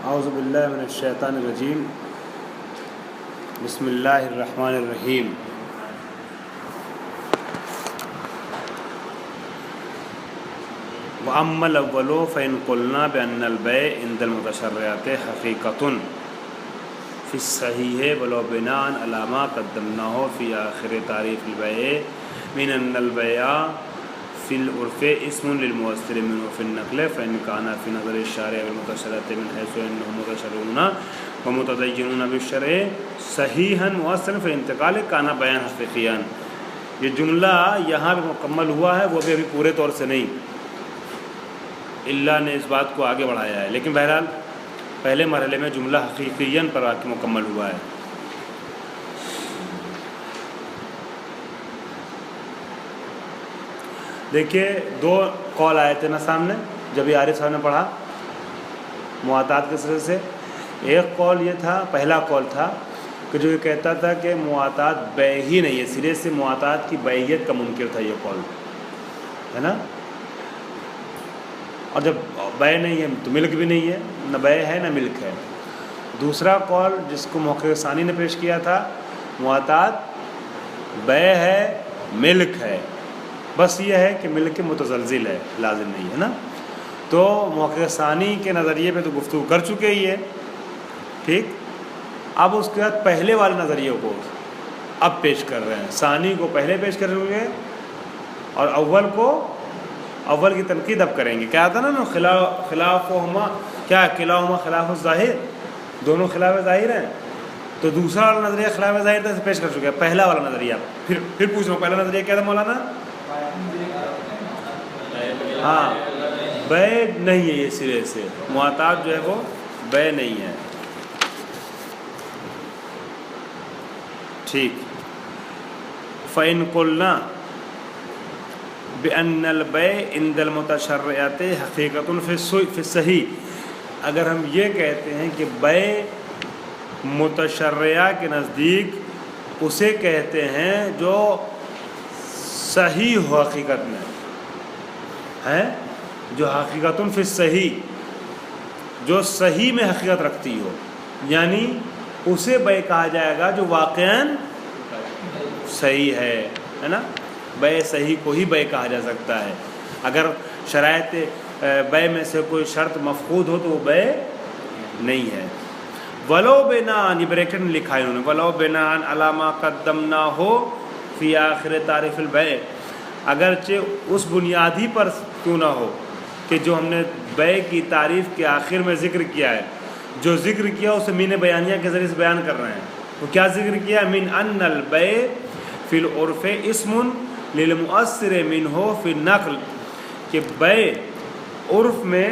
اعوذ باللہ من الشیطان الرجیم بسم اللہ الرحمن الرحیم وَأَمَّا الْأَوَّلُ فَإِنْ قُلْنَا بِأَنَّ الْبَيْعَ عِنْدَ الْمُتَشَرِّعَةِ حَقِيقَةٌ فِي الصَّحِيحِ وَلَوْ بِنَاءً عَلَى مَا قَدَّمْنَاهُ فِي آخِرِ تَعْرِيفِ الْبَيْعِ مِنْ أَنَّ الْبَيْعَ فِي الْعُرْفِ اسْمٌ لِلْمُؤَثِّرِ مِنْهُ فِي النَّقْلِ فَإِنْ كَانَ فِي نَظَرِ الشَّارِعِ وَالْمُتَشَرِّعَةِ مِنْ حَيْثُ أَنَّهُمْ مُتَشَرِّعُونَ وَمُتَدَيِّنُونَ بِالشَّرْعِ صَحِيحًا مُؤَثِّرًا فِي الْانْتِقَالِ كَانَ بَيَانًا حَقِيقِيًّا۔ یہ جملہ یہاں پہ مکمل ہوا ہے، وہ بھی ابھی پورے طور سے نہیں، اللہ نے اس بات کو آگے بڑھایا ہے، لیکن بہرحال پہلے مرحلے میں جملہ حقیقیاً پر آ کے مکمل ہوا ہے۔ دیکھیے دو قول آئے تھے نا سامنے جب یہ عارف صاحب نے پڑھا مواتات کے سلسلے سے۔ ایک قول یہ تھا، پہلا قول تھا کہ جو یہ کہتا تھا کہ مواتات بیع ہی نہیں ہے، سرے سے مواتات کی بیعیت کا منکر تھا یہ قول، ہے نا، اور جب بیع نہیں ہے تو ملک بھی نہیں ہے، نہ بیع ہے نہ ملک ہے۔ دوسرا قول جس کو محقق ثانی نے پیش کیا تھا، مواتات بیع ہے ملک ہے، بس یہ ہے کہ ملک متزلزل ہے، لازم نہیں ہے نا۔ تو محقق ثانی کے نظریے پہ تو گفتگو کر چکے ہی ہے، ٹھیک۔ اب اس کے بعد پہلے والے نظریے کو اب پیش کر رہے ہیں، ثانی کو پہلے پیش کر رہے ہیں اور اول کی تنقید اب کریں گے۔ کیا تھا نا خلافہما، کیا کلاہما خلاف الظاہر، دونوں خلاف ظاہر ہیں، تو دوسرا والا نظریہ خلاف ظاہر سے پیش کر چکے ہیں، پہلا والا نظریہ پھر پوچھ رہا ہوں، پہلا نظریہ کیا تھا مولانا؟ ہاں، بیع نہیں ہے، یہ سرے سے مواتات جو ہے وہ بیع نہیں ہے، ٹھیک۔ فَإِن قُلْنَا بِأَنَّ الْبَيْعَ عِنْدَ الْمُتَشَرِّعَةِ حَقِيقَةٌ فِي الصَّحِيحِ، اگر ہم یہ کہتے ہیں کہ بیع متشرعہ کے نزدیک اسے کہتے ہیں جو صحیح ہو، حقیقت میں ہے، جو حقیقتاً فی الصحیح، جو صحیح میں حقیقت رکھتی ہو، یعنی اسے بیع کہا جائے گا جو واقعاً صحیح ہے نا۔ بیع صحیح کو ہی بیع کہا جا سکتا ہے، اگر شرائط بیع میں سے کوئی شرط مفقود ہو تو وہ بیع نہیں ہے۔ ولو بناءً، یہ بریکٹ میں لکھا ہے انہوں نے، ولو بناءً علی ما قدمناہ فی آخر تعریف البیع، اگرچہ اس بنیادی پر کیوں نہ ہو کہ جو ہم نے بیع کی تعریف کے آخر میں ذکر کیا ہے، جو ذکر کیا اسے مین بیانیہ کے ذریعے سے بیان کر رہے ہیں۔ وہ کیا ذکر کیا؟ من ان البیع فی العرف اسم للمؤثر منہ فی النقل، کہ بیع عرف میں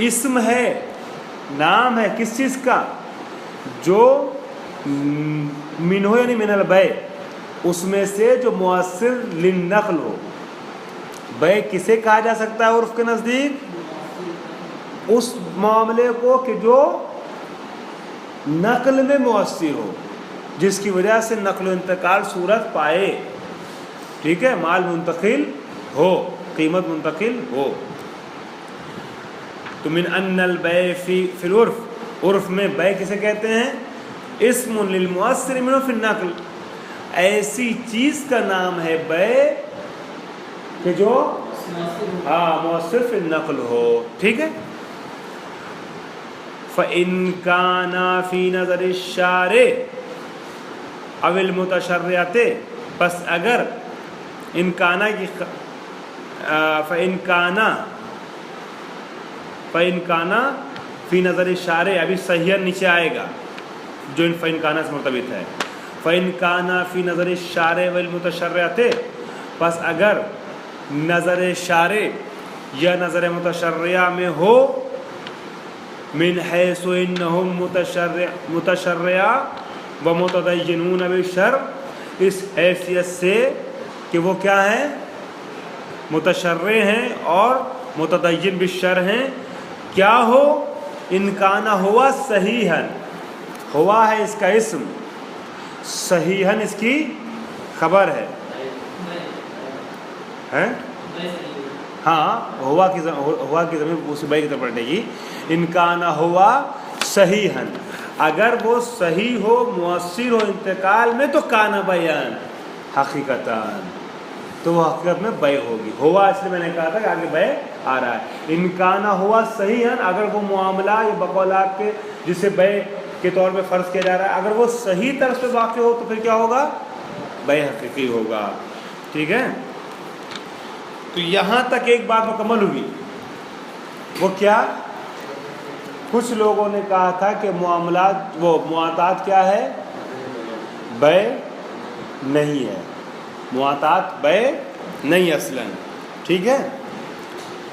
اسم ہے، نام ہے کس چیز کا؟ جو منہ یعنی من البیع، اس میں سے جو مؤثر للنقل ہو۔ بیع کسے کہا جا سکتا ہے عرف کے نزدیک؟ اس معاملے کو کہ جو نقل میں مؤثر ہو، جس کی وجہ سے نقل و انتقال صورت پائے، ٹھیک ہے، مال منتقل ہو، قیمت منتقل ہو۔ تو من ان البیع فی العرف، عرف میں بیع کسے کہتے ہیں؟ اسم للمؤثر منہ فی النقل، ایسی چیز کا نام ہے بیع کہ جو مؤثر فی النقل ہو، ٹھیک ہے۔ فَإِن كَانَ فِي نَظَرِ الشَّارِعِ اَوِ الْمُتَشَرِّعَةِ، پس اگر فَإِن كَانَ فِي نَظَرِ الشَّارِعِ، ابھی صحیح نیچے آئے گا جو فَإِن كَانَ سے مرتبط ہے۔ فَإِن كَانَ فِي نَظَرِ الشَّارِعِ وَالْمُتَشَرِّعَةِ، پس اگر نظر شارع یا نظر متشرعہ میں ہو، من حیث انہم متشرعہ و متدینون بالشرع، اس حیثیت سے کہ وہ کیا ہیں؟ متشرع ہیں اور متدین بالشرع ہیں۔ کیا ہو؟ ان کانا ہوا صحیحاً، ہوا ہے اس کا اسم، صحیحاً اس کی خبر ہے، ہاں ہوا کی ضمیر اسی بے کی طرف پلٹے گی. ان کان ہوا صحیحاً، اگر وہ صحیح ہو، مؤثر ہو انتقال میں، تو کان بیان حقیقتاً، تو وہ حقیقت میں بے ہوگی. ہوا اس لیے میں نے کہا تھا کہ آگے بے آ رہا ہے. ان کان ہوا صحیحاً، اگر وہ معاملہ یا بقول آپ کے جسے بے کے طور پہ فرض کیا جا رہا ہے، اگر وہ صحیح طرح سے واقع ہو تو پھر کیا ہوگا؟ بے حقیقی ہوگا. ٹھیک ہے، تو یہاں تک ایک بات مکمل ہوئی. وہ کیا؟ کچھ لوگوں نے کہا تھا کہ معاملات وہ معاطات کیا ہے؟ بے نہیں ہے، معاطات بے نہیں اصلاً. ٹھیک ہے،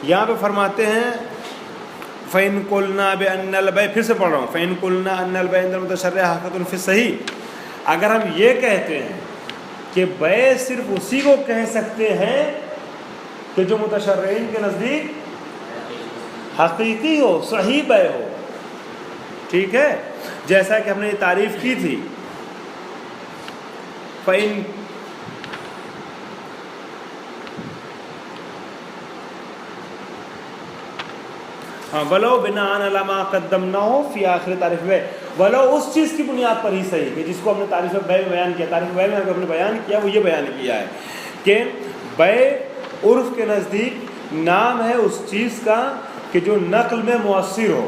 یہاں پہ فرماتے ہیں فَإِن قُلْنَا بِأَنَّ الْبَيْعَ، پھر سے پڑھ رہا ہوں، فَإِن قُلْنَا أَنَّ الْبَيْعَ عِنْدَ الْمُتَشَرِّعِ حَقِيقَةٌ فِي الصَّحِيحِ، اگر ہم یہ کہتے ہیں کہ بے صرف اسی کو کہہ سکتے ہیں کہ جو متشرعین کے نزدیک حقیقی ہو، صحیح بے ہو. ٹھیک ہے، جیسا کہ ہم نے یہ تعریف کی تھی. فَإِن ہاں ولو بناءً علی ما قدمناه فی آخر تعریف بے، ولو اس چیز کی بنیاد پر ہی صحیح کہ جس کو ہم نے تعریف بے میں بیان کیا. تعریف بے میں ہم نے بیان کیا، وہ یہ بیان کیا ہے کہ بے عرف کے نزدیک نام ہے اس چیز کا کہ جو نقل میں مؤثر ہو.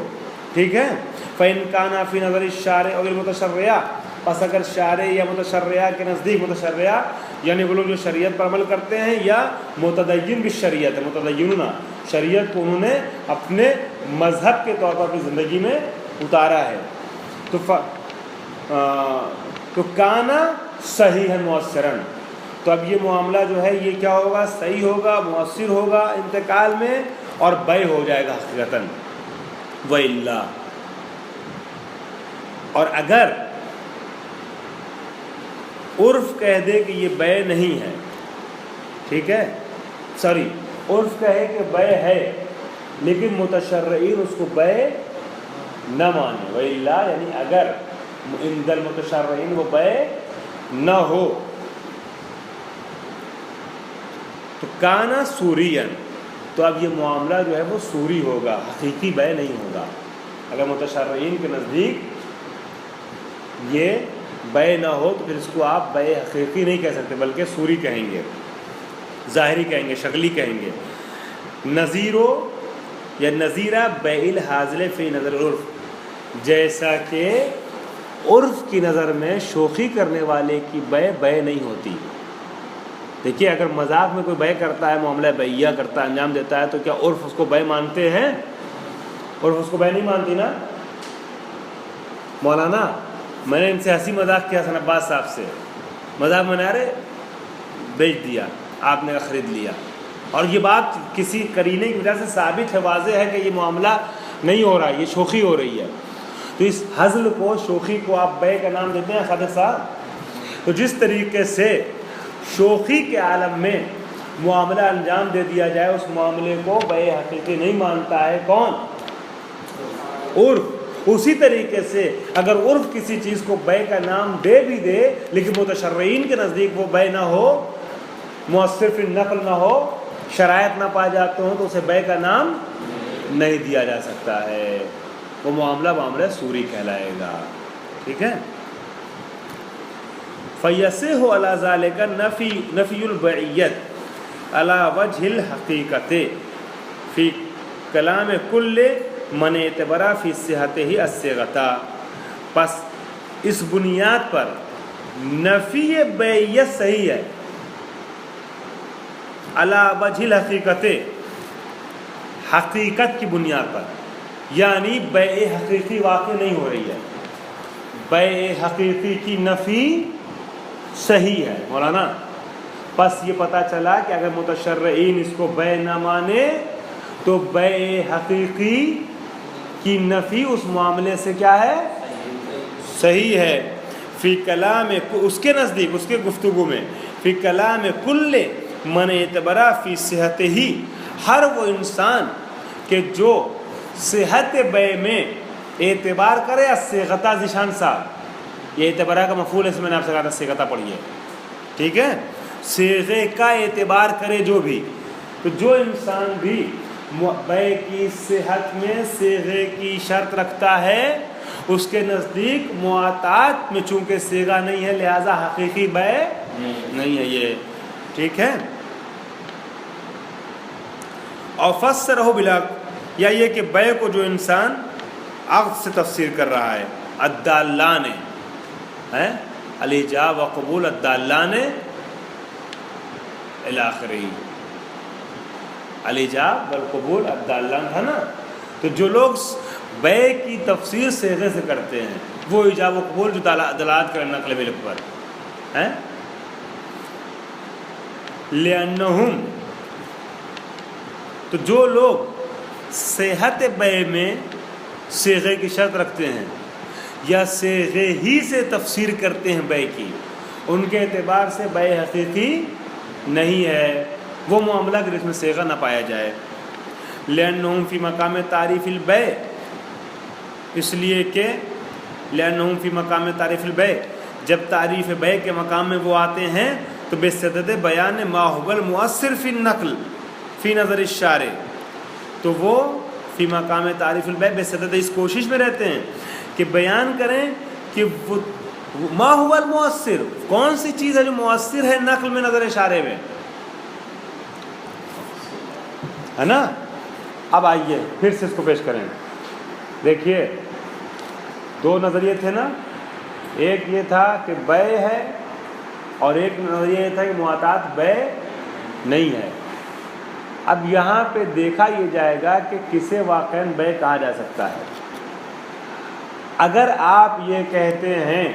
ٹھیک ہے، فَإِن كَانَ فِي نَظَرِ الشَّارِعِ أَوِ الْمُتَشَرِّعِ، پس اگر شارع یا متشرعہ کے نزدیک، متشرعہ یعنی وہ لوگ جو شریعت پر عمل کرتے ہیں، یا متدین بالشریعت، متدینون، شریعت کو انہوں نے اپنے مذہب کے طور پر اپنی زندگی میں اتارا ہے، تو کانا صحیحاً مؤثراً، تو اب یہ معاملہ جو ہے یہ کیا ہوگا؟ صحیح ہوگا، مؤثر ہوگا انتقال میں، اور بے ہو جائے گا حقیقتاً. وَإِلَّا، اور اگر عرف کہہ دے کہ یہ بے نہیں ہے، ٹھیک ہے، عرف کہے کہ بے ہے لیکن متشرعین اس کو بے نہ مانے، وَإِلَّا یعنی اگر عند المتشرعین وہ بے نہ ہو، تو کانا سوریًا، تو اب یہ معاملہ جو ہے وہ سوری ہوگا، حقیقی بے نہیں ہوگا. اگر متشرعین کے نزدیک یہ بے نہ ہو تو پھر اس کو آپ بے حقیقی نہیں کہہ سکتے، بلکہ سوری کہیں گے، ظاہری کہیں گے، شکلی کہیں گے. نظیرو یا نظیرہ بے الحاضل فی نظر العرف، جیسا کہ عرف کی نظر میں شوخی کرنے والے کی بے نہیں ہوتی. دیکھیے اگر مذاق میں کوئی بے کرتا ہے، معاملہ بیعہ کرتا ہے، انجام دیتا ہے، تو کیا عرف اس کو بے مانتے ہیں؟ عرف اس کو بے نہیں مانتی نا. مولانا میں نے ان سے ہنسی مذاق کیا حسن عباس صاحب سے، مذاق میں نے ارے بیچ دیا، آپ نے خرید لیا، اور یہ بات کسی قرینے کی وجہ سے ثابت ہے، واضح ہے کہ یہ معاملہ نہیں ہو رہا، یہ شوخی ہو رہی ہے، تو اس ہزل کو، شوخی کو آپ بے کا نام دیتے ہیں خالد صاحب. تو جس طریقے سے شوخی کے عالم میں معاملہ انجام دے دیا جائے، اس معاملے کو بے حقیقی نہیں مانتا ہے کون؟ عرف. اسی طریقے سے اگر عرف کسی چیز کو بے کا نام دے بھی دے لیکن متشرعین کے نزدیک وہ بے نہ ہو، مؤثر فی النقل نہ ہو، شرائط نہ پائے جاتے ہوں، تو اسے بے کا نام نہیں دیا جا سکتا ہے، وہ معاملہ سوری کہلائے گا. ٹھیک ہے، فَيَصِحُ عَلَى ذَلِكَ نَفْيُ الْبَعِيَّةِ عَلَى وَجْهِ الْحَقِيقَةِ فِي كَلَامِ كُلِّ مَنْ اعْتَبَرَ فِي صِحَتِهِ الصِّغَةَ، پس اس بنیاد پر نفی بیعیت صحیح ہے، عَلَى وَجْهِ الْحَقِيقَةِ حقیقت کی بنیاد پر، یعنی بیع حقیقی واقع نہیں ہو رہی ہے، بیع حقیقی کی نفی صحیح ہے. مولانا پس یہ پتہ چلا کہ اگر متشرعین اس کو بے نہ مانے تو بے حقیقی کی نفی اس معاملے سے کیا ہے؟ صحیح ہے. فی کلام، اس کے نزدیک، اس کے گفتگو میں، فی کلام کل من اعتبرا فی صحت ہی، ہر وہ انسان کہ جو صحت بے میں اعتبار کرے، الصیغۃ ذیشان صاحب، یہ اعتبارہ کا مفعول ہے، اس میں نے آپ سے کہا تھا صیغۃ پڑھیے. ٹھیک ہے، صیغے کا اعتبار کرے جو بھی، تو جو انسان بھی بے کی صحت میں صیغے کی شرط رکھتا ہے اس کے نزدیک معاطات میں چونکہ صیغہ نہیں ہے لہذا حقیقی بے نہیں ہے یہ، ٹھیک ہے۔ اور فسرہ بلا، یا یہ کہ بے کو جو انسان عقد سے تفسیر کر رہا ہے، الدالان ہے الایجاب و قبول الدالان الی آخرہ، الایجاب والقبول الدالان تھا نا، تو جو لوگ بے کی تفسیر صیغے سے کرتے ہیں وہ ایجاب و قبول جو دلالت کریں نقل ملک پر ہیں، لأنہم، تو جو لوگ صحت بے میں صیغے کی شرط رکھتے ہیں یا صیغے ہی سے تفسیر کرتے ہیں بے کی، ان کے اعتبار سے بے حقیقی نہیں ہے، وہ معاملہ اگر اس میں صیغہ نہ پایا جائے۔ لأنہم فی مقام تعریف البیع، اس لیے کہ لأنہم فی مقام تعریف البیع، جب تعریف بیع کے مقام میں وہ آتے ہیں تو بصدد بیان ما هو المؤثر فی النقل فی نظر الشارع، تو وہ فی مقام تعریف البیع بصدد اس کوشش میں رہتے ہیں کہ بیان کریں کہ وہ ما هو المؤثر، کون سی چیز ہے جو مؤثر ہے نقل میں نظر شارع میں، ہے نا۔ اب آئیے پھر سے اس کو پیش کریں، دیکھیے دو نظریے تھے نا، ایک یہ تھا کہ بے ہے اور ایک نظریہ یہ تھا کہ معاطات بے نہیں ہے۔ اب یہاں پہ دیکھا یہ جائے گا کہ کسے واقعاً بے کہا جا سکتا ہے۔ اگر آپ یہ کہتے ہیں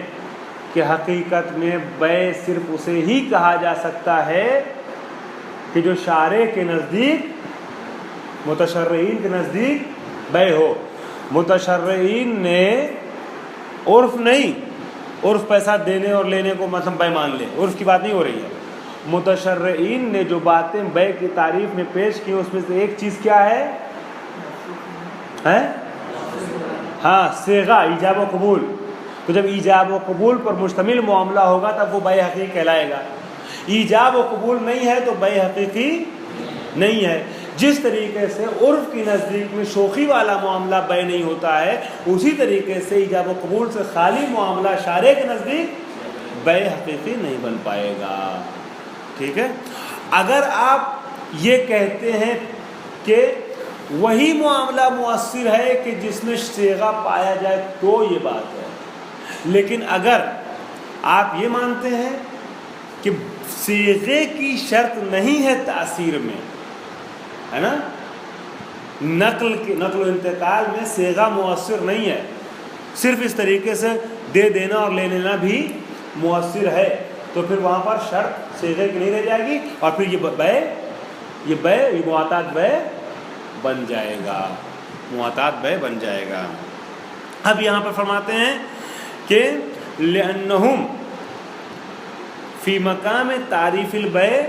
کہ حقیقت میں بے صرف اسے ہی کہا جا سکتا ہے کہ جو شارع کے نزدیک، متشرعین کے نزدیک بے ہو، متشرعین نے عرف نہیں، عرف پیسہ دینے اور لینے کو مثلا بے مان لے، عرف کی بات نہیں ہو رہی ہے، متشرعین نے جو باتیں بے کی تعریف میں پیش کی اس میں سے ایک چیز کیا ہے، ہاں صیغہ، ایجاب و قبول۔ تو جب ایجاب و قبول پر مشتمل معاملہ ہوگا تب وہ بے حقیقی کہلائے گا، ایجاب و قبول نہیں ہے تو بے حقیقی نہیں ہے۔ جس طریقے سے عرف کی نزدیک میں شوخی والا معاملہ بے نہیں ہوتا ہے، اسی طریقے سے ایجاب و قبول سے خالی معاملہ شارع کے نزدیک بے حقیقی نہیں بن پائے گا، ٹھیک ہے۔ اگر آپ یہ کہتے ہیں کہ وہی معاملہ مؤثر ہے کہ جس میں صیغہ پایا جائے تو یہ بات ہے، لیکن اگر آپ یہ مانتے ہیں کہ صیغے کی شرط نہیں ہے تأثیر میں، ہے نا، نقل و انتقال میں صیغہ مؤثر نہیں ہے، صرف اس طریقے سے دے دینا اور لے لینا بھی مؤثر ہے، تو پھر وہاں پر شرط صیغے کی نہیں رہ جائے گی اور پھر یہ معاطات بے بن جائے گا، معاطات بے بن جائے گا۔ اب یہاں پر فرماتے ہیں کہ لأنہم فی مقام تعریف البیع،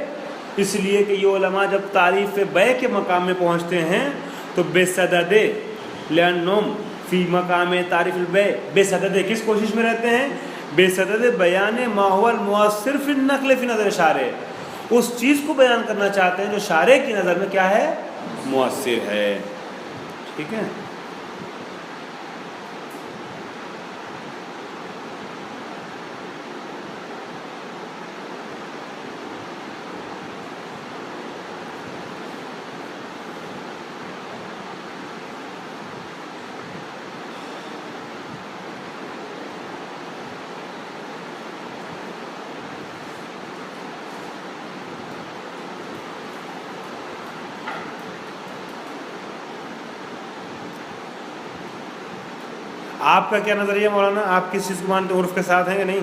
اس لیے کہ یہ علماء جب تعریف بیع کے مقام میں پہنچتے ہیں تو بصدد، لأنہم فی مقام تعریف البیع، بصدد کس کوشش میں رہتے ہیں، بصدد بیان ما هو المؤثر فی النقل فی نظر شارع، اس چیز کو بیان کرنا چاہتے ہیں جو شارع کی نظر میں کیا ہے، مؤثر ہے، ٹھیک ہے۔ آپ کا کیا نظریہ مولانا، آپ کس چیز کو مانتے ہیں، عرف کے ساتھ ہیں کہ نہیں؟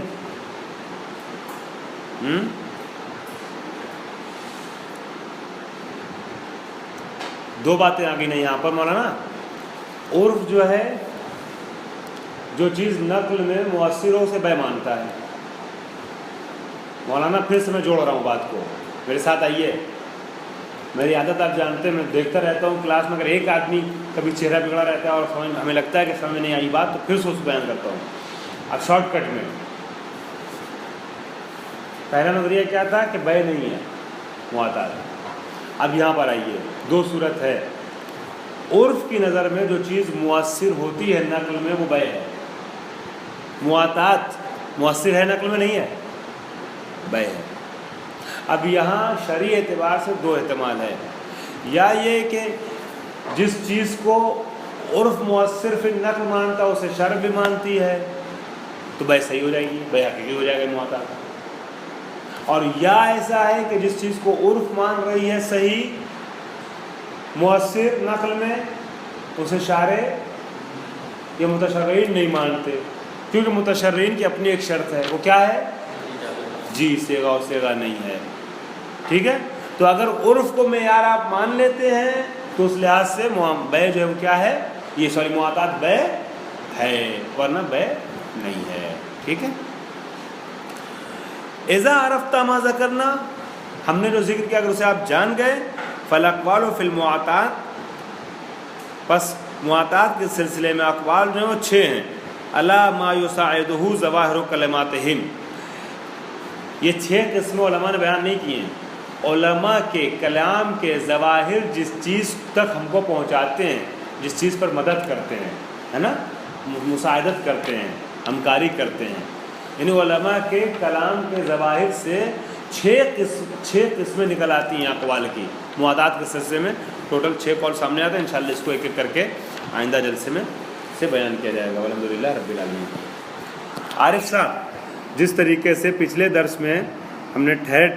دو باتیں آ گئی نہیں یہاں پر مولانا، عرف جو ہے جو چیز نقل میں مؤثروں سے بے مانتا ہے، مولانا پھر سے میں جوڑ رہا ہوں بات کو، میرے ساتھ آئیے، میری عادت آپ جانتے ہیں، میں دیکھتا رہتا ہوں کلاس میں، اگر ایک آدمی کبھی چہرہ بگڑا رہتا ہے اور ہمیں لگتا ہے کہ سمجھ نہیں آئی بات تو پھر سے اس کو بیان کرتا ہوں۔ اب شارٹ کٹ میں پہلا نظریہ کیا تھا کہ بے نہیں ہے معاطات، اب یہاں پر آئیے، دو صورت ہے۔ عرف کی نظر میں جو چیز مؤثر ہوتی ہے نقل میں وہ بیع ہے، مواطات مؤثر ہے نقل میں نہیں ہے، بیع ہے۔ اب یہاں شرعی اعتبار سے دو احتمال ہے، یا یہ کہ جس چیز کو عرف مؤثر فی النقل مانتا ہے اسے شرع بھی مانتی ہے تو بیع صحیح ہو جائے گی، بیع حقیقی ہو جائے گا مواطات۔ اور یا ایسا ہے کہ جس چیز کو عرف مان رہی ہے صحیح مؤثر نقل میں، اسے شارع یا متشرعین نہیں مانتے، کیونکہ متشرعین کی اپنی ایک شرط ہے، وہ کیا ہے؟ جی صیغہ و صیغہ نہیں ہے، ٹھیک ہے؟ تو اگر عرف کو معیار آپ مان لیتے ہیں تو اس لحاظ سے بیع جو ہے وہ کیا ہے؟ یہ سوری مواطات بیع ہے، ورنہ بیع نہیں ہے، ٹھیک ہے؟ اذا عرفت ما ذکرنا، ہم نے جو ذکر کیا اگر اسے آپ جان گئے، فالاقوال فی المواطات، پس مواطات کے سلسلے میں اقوال جو ہیں وہ 6 ہیں، الا ما یساعدہ ظواہر کلماتہم، یہ 6 قسمیں علماء نے بیان نہیں کیے ہیں، علماء کے کلام کے ظواہر جس چیز تک ہم کو پہنچاتے ہیں، جس چیز پر مدد کرتے ہیں، ہے نا، مساعدت کرتے ہیں، ہمکاری کرتے ہیں، یعنی علماء کے کلام کے ظواہر سے 6 قسمیں نکل آتی ہیں اقوال کی مواطات کے سلسلے میں۔ ٹوٹل 6 قول سامنے آتے ہیں، انشاءاللہ اس کو ایک ایک کر کے آئندہ جلسے میں سے بیان کیا جائے گا۔ الحمدللہ رب العالمین۔ عارف صاحب، جس طریقے سے پچھلے درس میں ہم نے ٹھہر